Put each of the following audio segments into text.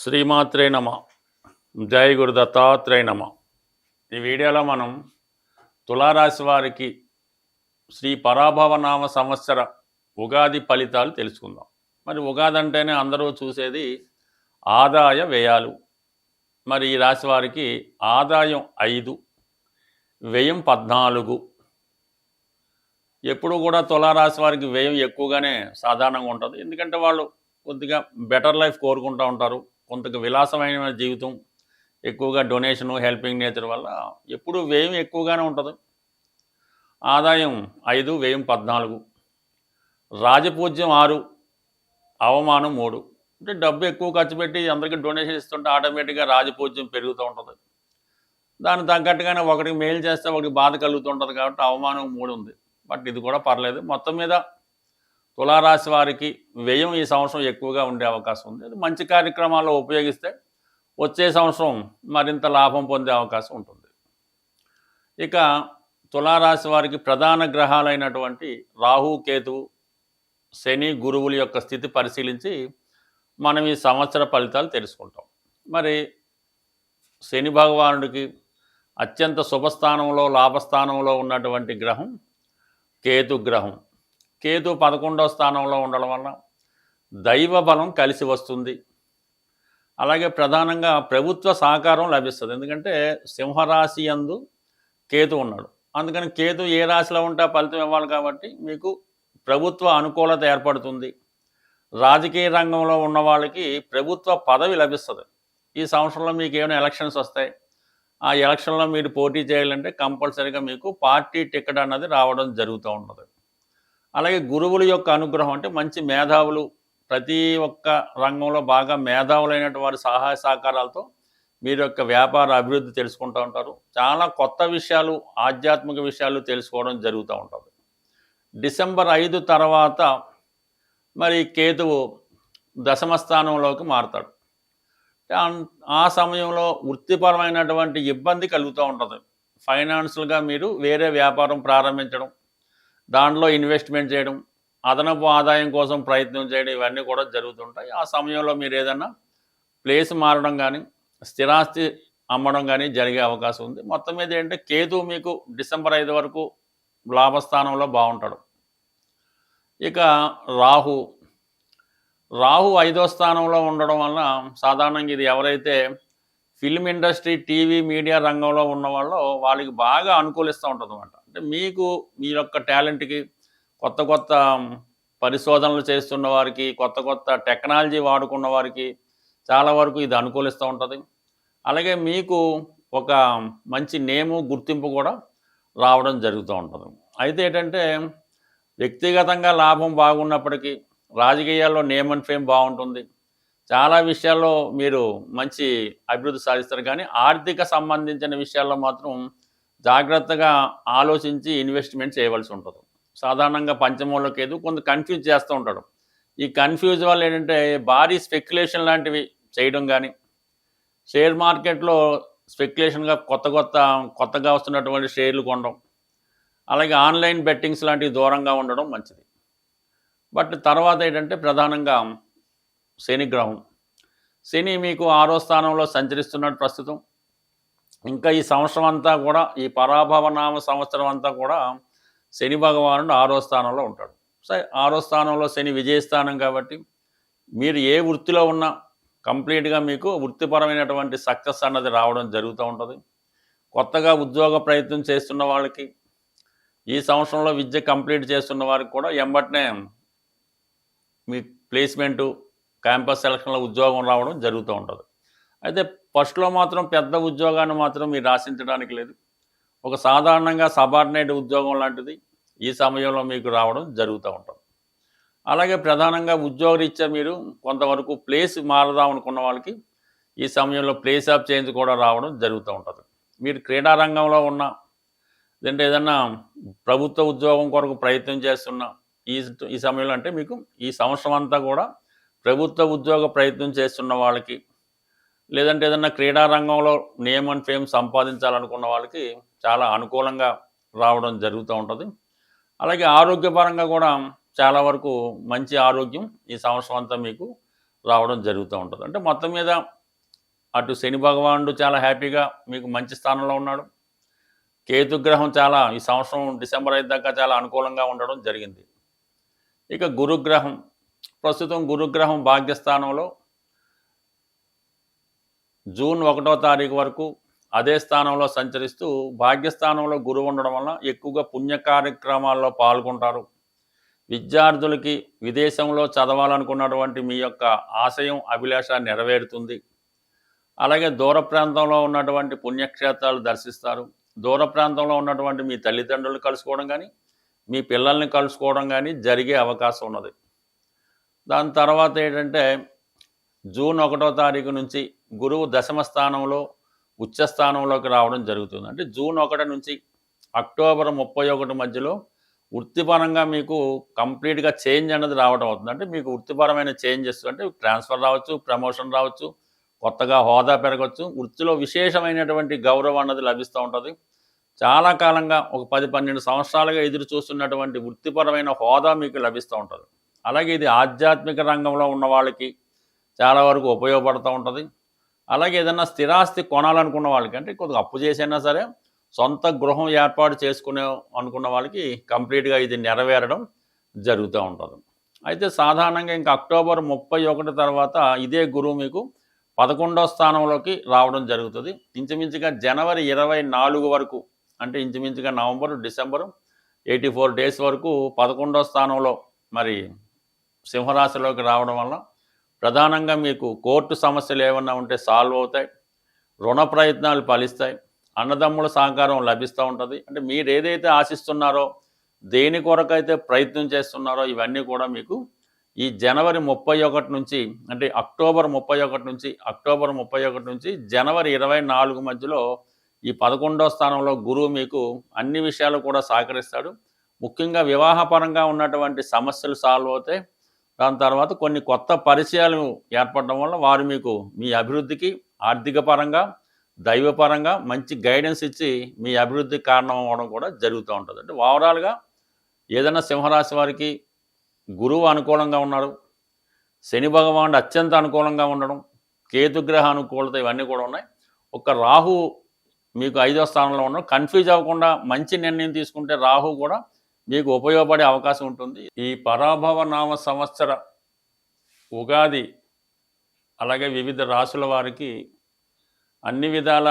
శ్రీమాత్రే నమ. జై గురు దత్తాత్రేయ నమ. ఈ వీడియోలో మనం తులారాశి వారికి శ్రీ పరాభవనామ సంవత్సర ఉగాది ఫలితాలు తెలుసుకుందాం. మరి ఉగాది అంటేనే అందరూ చూసేది ఆదాయ వ్యయాలు. మరి ఈ రాశి వారికి ఆదాయం 5, వ్యయం 14. ఎప్పుడు కూడా తులారాశి వారికి వ్యయం ఎక్కువగానే సాధారణంగా ఉంటుంది. ఎందుకంటే వాళ్ళు కొద్దిగా బెటర్ లైఫ్ కోరుకుంటూ ఉంటారు. కొంత విలాసమైన జీవితం, ఎక్కువగా డొనేషను, హెల్పింగ్ నేచర్ వల్ల ఎప్పుడు వ్యయం ఎక్కువగానే ఉంటుంది. ఆదాయం 5, వ్యయం 14. రాజపూజ్యం 6, అవమానం 3. అంటే డబ్బు ఎక్కువ ఖర్చు పెట్టి అందరికీ డొనేషన్ ఇస్తుంటే ఆటోమేటిక్గా రాజపూజ్యం పెరుగుతూ ఉంటుంది. దానికి తగ్గట్టుగానే ఒకరికి మేలు చేస్తే ఒకరికి బాధ కలుగుతుంటుంది కాబట్టి అవమానం 3 ఉంది. బట్ ఇది కూడా పర్లేదు. మొత్తం మీద తులారాశి వారికి వ్యయం ఈ సంవత్సరం ఎక్కువగా ఉండే అవకాశం ఉంది. అది మంచి కార్యక్రమాల్లో ఉపయోగిస్తే వచ్చే సంవత్సరం మరింత లాభం పొందే అవకాశం ఉంటుంది. ఇక తులారాశి వారికి ప్రధాన గ్రహాలైనటువంటి రాహు, కేతువు, శని, గురువుల యొక్క స్థితి పరిశీలించి మనం ఈ సంవత్సర ఫలితాలు తెలుసుకుంటాం. మరి శని భగవానుడికి అత్యంత శుభస్థానంలో, లాభస్థానంలో ఉన్నటువంటి గ్రహం కేతు గ్రహం. కేతు 11వ స్థానంలో ఉండడం వల్ల దైవ బలం కలిసి వస్తుంది. అలాగే ప్రధానంగా ప్రభుత్వ సహకారం లభిస్తుంది. ఎందుకంటే సింహరాశి యందు కేతు ఉన్నాడు. అందుకని కేతు ఏ రాశిలో ఉంటే ఫలితం ఇవ్వాలి కాబట్టి మీకు ప్రభుత్వ అనుకూలత ఏర్పడుతుంది. రాజకీయ రంగంలో ఉన్న వాళ్ళకి ప్రభుత్వ పదవి లభిస్తుంది. ఈ సంవత్సరంలో మీకు ఏమైనా ఎలక్షన్స్ వస్తాయి. ఆ ఎలక్షన్లో మీరు పోటీ చేయాలంటే కంపల్సరీగా మీకు పార్టీ టికెట్ అన్నది రావడం జరుగుతూ ఉంటుంది. అలాగే గురువుల యొక్క అనుగ్రహం, అంటే మంచి మేధావులు, ప్రతి ఒక్క రంగంలో బాగా మేధావులైనటువంటి వారి సహాయ సహకారాలతో మీరు యొక్క వ్యాపార అభివృద్ధి తెలుసుకుంటూ ఉంటారు. చాలా కొత్త విషయాలు, ఆధ్యాత్మిక విషయాలు తెలుసుకోవడం జరుగుతూ ఉంటుంది. డిసెంబర్ 5 తర్వాత మరి కేతువు దశమ స్థానంలోకి మారుతాడు. ఆ సమయంలో వృత్తిపరమైనటువంటి ఇబ్బంది కలుగుతూ ఉంటుంది. ఫైనాన్షియల్గా మీరు వేరే వ్యాపారం ప్రారంభించడం, దాంట్లో ఇన్వెస్ట్మెంట్ చేయడం, అదనపు ఆదాయం కోసం ప్రయత్నం చేయడం, ఇవన్నీ కూడా జరుగుతుంటాయి. ఆ సమయంలో మీరు ఏదైనా ప్లేస్ మారడం కానీ, స్థిరాస్తి అమ్మడం కానీ జరిగే అవకాశం ఉంది. మొత్తం మీద ఏంటంటే కేతు మీకు డిసెంబర్ 5 వరకు లాభస్థానంలో బాగుంటాడు. ఇక రాహు 5వ స్థానంలో ఉండడం వలన సాధారణంగా ఇది ఎవరైతే ఫిల్మ్ ఇండస్ట్రీ, టీవీ, మీడియా రంగంలో ఉన్నవాళ్ళో వాళ్ళకి బాగా అనుకూలిస్తూ ఉంటుంది అన్నమాట. అంటే మీకు మీ యొక్క టాలెంట్కి, కొత్త కొత్త పరిశోధనలు చేస్తున్న వారికి, కొత్త కొత్త టెక్నాలజీ వాడుకున్న వారికి చాలా వరకు ఇది అనుకూలిస్తూ ఉంటుంది. అలాగే మీకు ఒక మంచి నేము, గుర్తింపు కూడా రావడం జరుగుతూ ఉంటుంది. అయితే ఏంటంటే వ్యక్తిగతంగా లాభం బాగున్నప్పటికీ రాజకీయాల్లో నేమ్ అండ్ ఫేమ్ బాగుంటుంది. చాలా విషయాల్లో మీరు మంచి అభివృద్ధి సాధిస్తారు. కానీ ఆర్థిక సంబంధించిన విషయాల్లో మాత్రం జాగ్రత్తగా ఆలోచించి ఇన్వెస్ట్మెంట్ చేయవలసి ఉంటుంది. సాధారణంగా పంచమంలో కేతు కొంత కన్ఫ్యూజ్ చేస్తూ ఉంటాడు. ఈ కన్ఫ్యూజ్ వల్ల ఏంటంటే భారీ స్పెక్యులేషన్ లాంటివి చేయడం కానీ, షేర్ మార్కెట్లో స్పెక్యులేషన్గా కొత్తగా వస్తున్నటువంటి షేర్లు కొనడం, అలాగే ఆన్లైన్ బెట్టింగ్స్ లాంటివి దూరంగా ఉండడం మంచిది. బట్ తర్వాత ఏంటంటే ప్రధానంగా శని గ్రహం. శని మీకు 6వ స్థానంలో సంచరిస్తున్నాడు ప్రస్తుతం. ఇంకా ఈ సంవత్సరం అంతా కూడా, ఈ పరాభవనామ సంవత్సరం అంతా కూడా శని భగవానుడు 6వ స్థానంలో ఉంటాడు. సరే, 6వ స్థానంలో శని విజయస్థానం కాబట్టి మీరు ఏ వృత్తిలో ఉన్నా కంప్లీట్గా మీకు వృత్తిపరమైనటువంటి సక్సెస్ అన్నది రావడం జరుగుతూ ఉంటుంది. కొత్తగా ఉద్యోగ ప్రయత్నం చేస్తున్న వాళ్ళకి, ఈ సంవత్సరంలో విద్య కంప్లీట్ చేస్తున్న వారికి కూడా ఎంబటనే మీ ప్లేస్మెంటు, క్యాంపస్ సెలక్షన్లో ఉద్యోగం రావడం జరుగుతూ ఉంటుంది. అయితే ఫస్ట్లో మాత్రం పెద్ద ఉద్యోగాన్ని మాత్రం మీరు ఆశించడానికి లేదు. ఒక సాధారణంగా సబార్డినేట్ ఉద్యోగం లాంటిది ఈ సమయంలో మీకు రావడం జరుగుతూ ఉంటుంది. అలాగే ప్రధానంగా ఉద్యోగరీత్యా మీరు కొంతవరకు ప్లేస్ మారదాం అనుకున్న వాళ్ళకి ఈ సమయంలో ప్లేస్ ఆఫ్ చేంజ్ కూడా రావడం జరుగుతూ ఉంటుంది. మీరు క్రీడా రంగంలో ఉన్న, లేదంటే ఏదన్నా ప్రభుత్వ ఉద్యోగం కొరకు ప్రయత్నం చేస్తున్న ఈ సమయంలో, అంటే మీకు ఈ సంవత్సరం అంతా కూడా ప్రభుత్వ ఉద్యోగ ప్రయత్నం చేస్తున్న వాళ్ళకి, లేదంటే ఏదన్నా క్రీడా రంగంలో నేమ్ అండ్ ఫేమ్ సంపాదించాలనుకున్న వాళ్ళకి చాలా అనుకూలంగా రావడం జరుగుతూ ఉంటుంది. అలాగే ఆరోగ్యపరంగా కూడా చాలా వరకు మంచి ఆరోగ్యం ఈ సంవత్సరం అంతా మీకు రావడం జరుగుతూ ఉంటుంది. అంటే మొత్తం మీద అటు శని భగవానుడు చాలా హ్యాపీగా మీకు మంచి స్థానంలో ఉన్నాడు. కేతుగ్రహం చాలా ఈ సంవత్సరం డిసెంబర్ అయ్యేదాకా చాలా అనుకూలంగా ఉండడం జరిగింది. ఇక గురుగ్రహం ప్రస్తుతం గురుగ్రహం భాగ్యస్థానంలో జూన్ 1వ తారీఖు వరకు అదే స్థానంలో సంచరిస్తూ భాగ్యస్థానంలో గురువు ఉండడం వలన ఎక్కువగా పుణ్య కార్యక్రమాల్లో పాల్గొంటారు. విద్యార్థులకి విదేశంలో చదవాలనుకున్నటువంటి మీ యొక్క ఆశయం అభిలాష నెరవేరుతుంది. అలాగే దూర ప్రాంతంలో ఉన్నటువంటి పుణ్యక్షేత్రాలు దర్శిస్తారు. దూర ప్రాంతంలో ఉన్నటువంటి మీ తల్లిదండ్రులను కలుసుకోవడం కానీ మీ పిల్లల్ని కలుసుకోవడం కానీ జరిగే అవకాశం ఉన్నది. దాని తర్వాత ఏంటంటే జూన్ 1వ తారీఖు నుంచి గురువు దశమ స్థానంలో ఉచ్చస్థానంలోకి రావడం జరుగుతుంది. అంటే జూన్ 1 నుంచి అక్టోబర్ 31 మధ్యలో వృత్తిపరంగా మీకు కంప్లీట్గా చేంజ్ అనేది రావడం అవుతుంది. అంటే మీకు వృత్తిపరమైన చేంజెస్ అంటే ట్రాన్స్ఫర్ రావచ్చు, ప్రమోషన్ రావచ్చు, కొత్తగా హోదా పెరగవచ్చు, వృత్తిలో విశేషమైనటువంటి గౌరవం అన్నది లభిస్తూ ఉంటుంది. చాలా కాలంగా ఒక 10-12 సంవత్సరాలుగా ఎదురు చూస్తున్నటువంటి వృత్తిపరమైన హోదా మీకు లభిస్తూ ఉంటుంది. అలాగే ఇది ఆధ్యాత్మిక రంగంలో ఉన్న వాళ్ళకి చాలా వరకు ఉపయోగపడుతూ ఉంటుంది. అలాగే ఏదన్నా స్థిరాస్తి కొనాలనుకున్న వాళ్ళకి అంటే కొద్దిగా అప్పు చేసైనా సరే సొంత గృహం ఏర్పాటు చేసుకునే అనుకున్న వాళ్ళకి కంప్లీట్గా ఇది నెరవేరడం జరుగుతూ ఉంటుంది. అయితే సాధారణంగా ఇంకా అక్టోబర్ 31 తర్వాత ఇదే గురువు మీకు 11వ స్థానంలోకి రావడం జరుగుతుంది. ఇంచుమించుగా జనవరి 24 వరకు అంటే ఇంచుమించుగా నవంబర్, డిసెంబరు 84 డేస్ వరకు 11వ స్థానంలో మరి సింహరాశిలోకి రావడం వల్ల ప్రధానంగా మీకు కోర్టు సమస్యలు ఏమన్నా ఉంటే సాల్వ్ అవుతాయి, రుణ ప్రయత్నాలు ఫలిస్తాయి, అన్నదమ్ముల సహకారం లభిస్తూ ఉంటుంది. అంటే మీరు ఏదైతే ఆశిస్తున్నారో దేని కొరకైతే ప్రయత్నం చేస్తున్నారో ఇవన్నీ కూడా మీకు ఈ జనవరి 31 నుంచి అంటే అక్టోబర్ 31 నుంచి జనవరి 24 మధ్యలో ఈ 11వ స్థానంలో గురువు మీకు అన్ని విషయాలు కూడా సహకరిస్తాడు. ముఖ్యంగా వివాహపరంగా ఉన్నటువంటి సమస్యలు సాల్వ్ అవుతాయి. దాని తర్వాత కొన్ని కొత్త పరిచయాలు ఏర్పడడం వల్ల వారు మీకు మీ అభివృద్ధికి ఆర్థిక పరంగా దైవపరంగా మంచి గైడెన్స్ ఇచ్చి మీ అభివృద్ధికి కారణం అవ్వడం కూడా జరుగుతూ ఉంటుంది. అంటే ఓవరాల్గా ఏదైనా సింహరాశి వారికి గురువు అనుకూలంగా ఉన్నారు, శని భగవానుడు అత్యంత అనుకూలంగా ఉండడం, కేతుగ్రహ అనుకూలత ఇవన్నీ కూడా ఉన్నాయి. ఒక రాహు మీకు 5వ స్థానంలో ఉండడం, కన్ఫ్యూజ్ అవ్వకుండా మంచి నిర్ణయం తీసుకుంటే రాహు కూడా మీకు ఉపయోగపడే అవకాశం ఉంటుంది. ఈ పరాభవ నామ సంవత్సర ఉగాది అలాగే వివిధ రాశుల వారికి అన్ని విధాల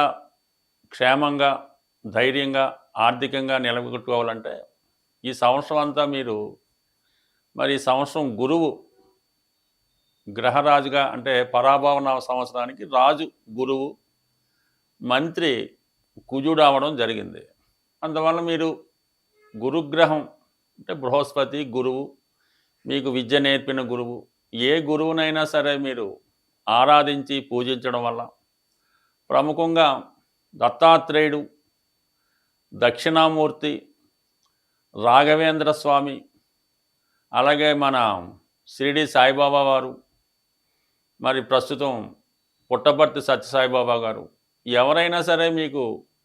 క్షేమంగా ధైర్యంగా ఆర్థికంగా నిలబెట్టుకోవాలంటే ఈ సంవత్సరం అంతా మీరు మరి ఈ సంవత్సరం గురువు గ్రహరాజుగా అంటే పరాభవ నామ సంవత్సరానికి రాజు గురువు, మంత్రి కుజుడు అవడం జరిగింది. అందువల్ల మీరు గురుగ్రహం అంటే బృహస్పతి గురువు మీకు విద్య నేర్పిన గురువు, ఏ గురువునైనా సరే మీరు ఆరాధించి పూజించడం వల్ల ప్రముఖంగా దత్తాత్రేయుడు, దక్షిణామూర్తి, రాఘవేంద్ర స్వామి, అలాగే మన షిరిడి సాయిబాబా వారు, మరి ప్రస్తుతం పుట్టపర్తి సత్యసాయిబాబా గారు, ఎవరైనా సరే మీకు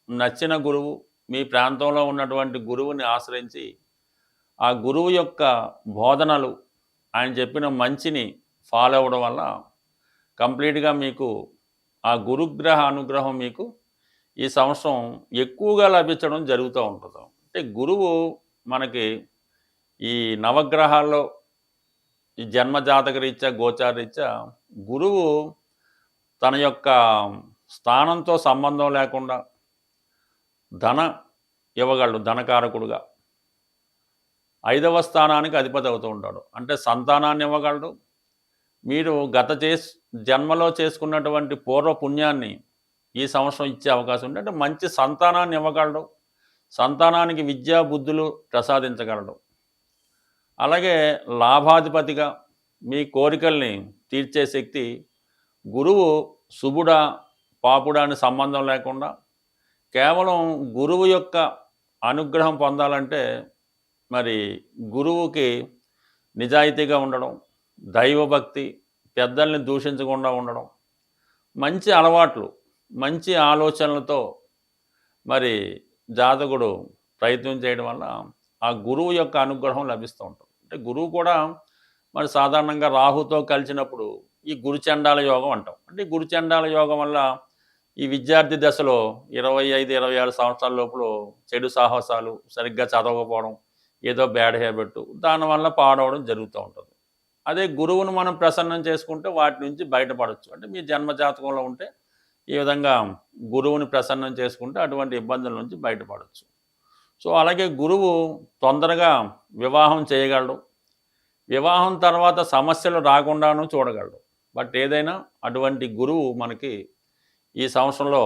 నచ్చిన గురువు మీ ప్రాంతంలో ఉన్నటువంటి గురువుని ఆశ్రయించి ఆ గురువు యొక్క బోధనలు ఆయన చెప్పిన మంచిని ఫాలో అవ్వడం వల్ల కంప్లీట్గా మీకు ఆ గురుగ్రహ అనుగ్రహం మీకు ఈ సంవత్సరం ఎక్కువగా లభించడం జరుగుతూ ఉంటుంది. అంటే గురువు మనకి ఈ నవగ్రహాల్లో ఈ జన్మజాతక రీత్యా గోచార రీత్యా గురువు తన యొక్క స్థానంతో సంబంధం లేకుండా ధన ఇవ్వగలడు, ధనకారకుడుగా 5వ స్థానానికి అధిపతి అవుతూ ఉంటాడు. అంటే సంతానాన్ని ఇవ్వగలడు. మీరు గత జన్మలో చేసుకున్నటువంటి పూర్వ పుణ్యాన్ని ఈ సంవత్సరం ఇచ్చే అవకాశం ఉంది. అంటే మంచి సంతానాన్ని ఇవ్వగలడు, సంతానానికి విద్యా బుద్ధులు ప్రసాదించగలడు. అలాగే లాభాధిపతిగా మీ కోరికల్ని తీర్చే శక్తి గురువు శుభుడా పాపుడా అని సంబంధం లేకుండా కేవలం గురువు యొక్క అనుగ్రహం పొందాలంటే మరి గురువుకి నిజాయితీగా ఉండడం, దైవభక్తి, పెద్దల్ని దూషించకుండా ఉండడం, మంచి అలవాట్లు, మంచి ఆలోచనలతో మరి జాతకుడు ప్రయత్నం చేయడం వల్ల ఆ గురువు యొక్క అనుగ్రహం లభిస్తూ ఉంటుంది. అంటే గురువు కూడా మరి సాధారణంగా రాహుతో కలిసినప్పుడు ఈ గురుచండాల యోగం అంటాం. అంటే ఈ గురుచండాల యోగం వల్ల ఈ విద్యార్థి దశలో 25, 26 సంవత్సరాల లోపల చెడు సాహసాలు, సరిగ్గా చదవకపోవడం, ఏదో బ్యాడ్ హ్యాబిట్, దానివల్ల పాడవడం జరుగుతూ ఉంటుంది. అదే గురువును మనం ప్రసన్నం చేసుకుంటే వాటి నుంచి బయటపడొచ్చు. అంటే మీ జన్మ జాతకంలో ఉంటే ఈ విధంగా గురువుని ప్రసన్నం చేసుకుంటే అటువంటి ఇబ్బందుల నుంచి బయటపడొచ్చు. సో అలాగే గురువు తొందరగా వివాహం చేయగలడు. వివాహం తర్వాత సమస్యలు రాకుండాను చూడగలడు. బట్ ఏదైనా అటువంటి గురువు మనకి ఈ సంవత్సరంలో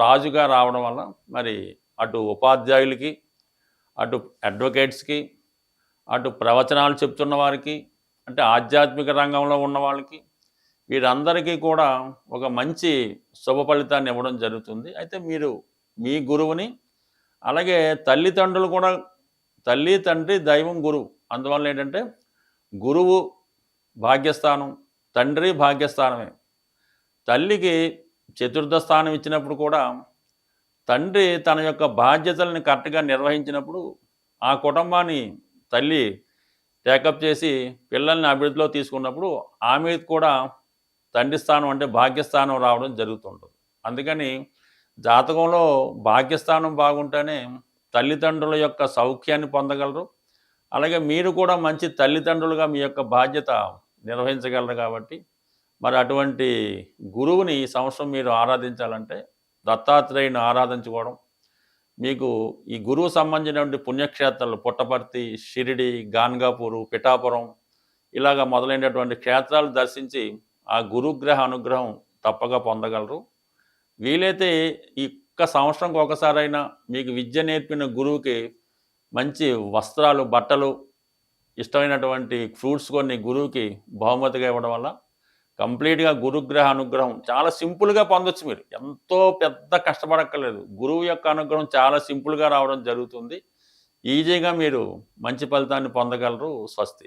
రాజుగా రావడం వల్ల మరి అటు ఉపాధ్యాయులకి, అటు అడ్వకేట్స్కి, అటు ప్రవచనాలు చెప్తున్న వారికి, అంటే ఆధ్యాత్మిక రంగంలో ఉన్న వాళ్ళకి, వీరందరికీ కూడా ఒక మంచి శుభ ఫలితాన్ని ఇవ్వడం జరుగుతుంది. అయితే మీరు మీ గురువుని, అలాగే తల్లిదండ్రులు కూడా, తల్లి తండ్రి దైవం గురువు, అందువల్ల ఏంటంటే గురువు భాగ్యస్థానం, తండ్రి భాగ్యస్థానమే. తల్లికి చతుర్థ స్థానం ఇచ్చినప్పుడు కూడా తండ్రి తన యొక్క బాధ్యతలను కరెక్ట్గా నిర్వహించినప్పుడు ఆ కుటుంబాన్ని తల్లి టేకప్ చేసి పిల్లల్ని అభివృద్ధిలో తీసుకున్నప్పుడు ఆమె కూడా తండ్రి స్థానం అంటే భాగ్యస్థానం రావడం జరుగుతుంటుంది. అందుకని జాతకంలో భాగ్యస్థానం బాగుంటేనే తల్లిదండ్రుల యొక్క సౌఖ్యాన్ని పొందగలరు. అలాగే మీరు కూడా మంచి తల్లిదండ్రులుగా మీ యొక్క బాధ్యత నిర్వహించగలరు. కాబట్టి మరి అటువంటి గురువుని ఈ సంవత్సరం మీరు ఆరాధించాలంటే దత్తాత్రేయుని ఆరాధించుకోవడం, మీకు ఈ గురువు సంబంధించినటువంటి పుణ్యక్షేత్రాలు పుట్టపర్తి, షిరిడి, గాన్గాపూరు, పిఠాపురం ఇలాగ మొదలైనటువంటి క్షేత్రాలు దర్శించి ఆ గురుగ్రహ అనుగ్రహం తప్పక పొందగలరు. వీలైతే ఈ ఒక్క సంవత్సరంకి ఒకసారైనా మీకు విద్య నేర్పిన గురువుకి మంచి వస్త్రాలు, బట్టలు, ఇష్టమైనటువంటి ఫ్రూట్స్ కొన్ని గురువుకి బహుమతిగా ఇవ్వడం వల్ల కంప్లీట్గా గురుగ్రహ అనుగ్రహం చాలా సింపుల్గా పొందొచ్చు. మీరు ఎంతో పెద్ద కష్టపడక్కర్లేదు. గురువు యొక్క అనుగ్రహం చాలా సింపుల్గా రావడం జరుగుతుంది. ఈజీగా మీరు మంచి ఫలితాన్ని పొందగలరు. స్వస్తి.